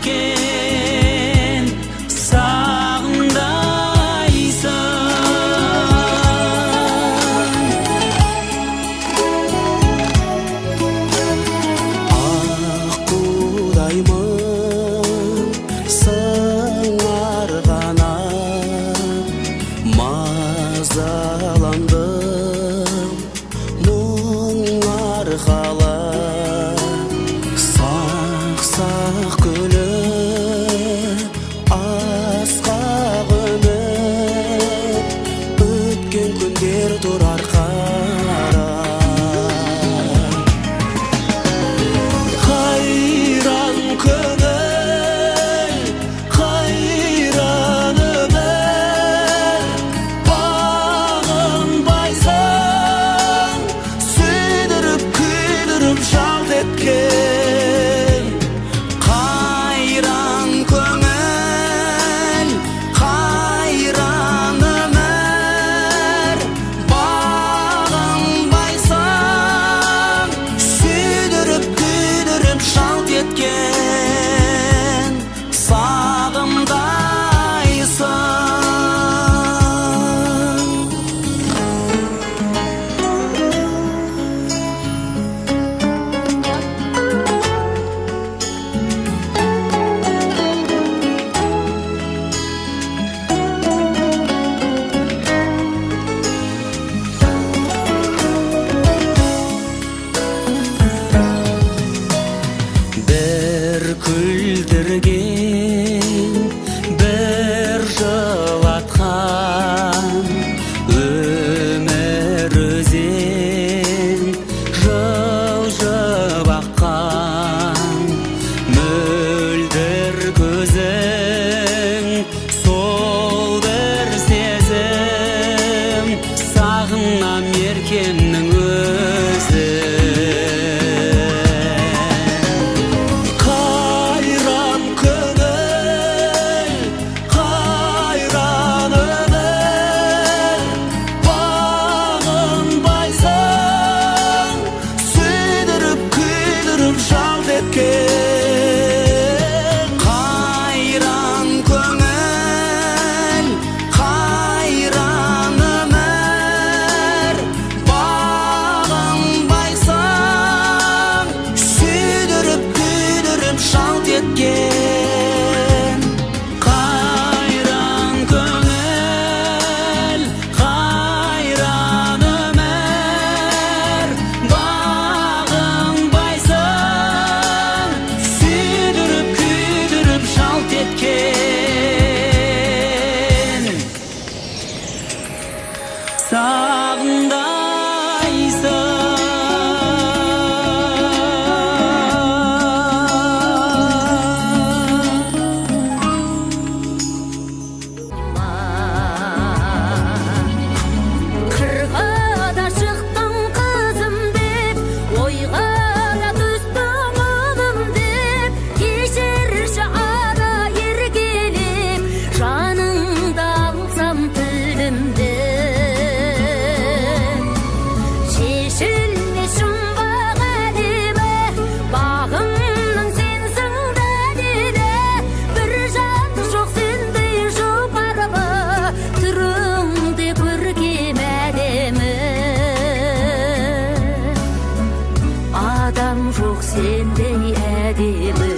еткен сағымдайсың. Аққудаймын сыңарғана, мазаландым мұң арқала. Сақ-сақ күліп асқақ үміт, өткен күндер тұрар қарай. Қайран көңіл, қайран өмір, бағынбайсың, сүйдіріп күйдіріп жалт еткен. Қайран көңіл, қайран өмір, бағынбайсың, сүйдіріп күйдіріп жалт еткен сағымдайсың. Bir күлдірген, бір жылатқан, өмір өзен жылжып аққан. Мөлдір көзің, сол бір сезім, сағынам еркемнің өзі. Қайран көңіл, қайран өмір, бағынбайсың, сүйдіріп күйдіріп жалт еткен. Қайран көңіл, қайран өмір, бағынбайсың, сүйдіріп күйдіріп жалт еткен. Қайран көңіл, қайран өмір, бағынбайсың, сүйдіріп күйдіріп жалт еткен сағымдайсың. Қырға да шықтың қызым деп, ойға да түстің ұлым деп, кешірші ара еркелеп, жаныңда алсам тілімді. Шешілмес жұмбақ әдемі, бағымның сенсің дәлелі, бір жан жоқ сендей жұпарғы, түріңде көркем әдемі. Адам жоқ сендей әдемі.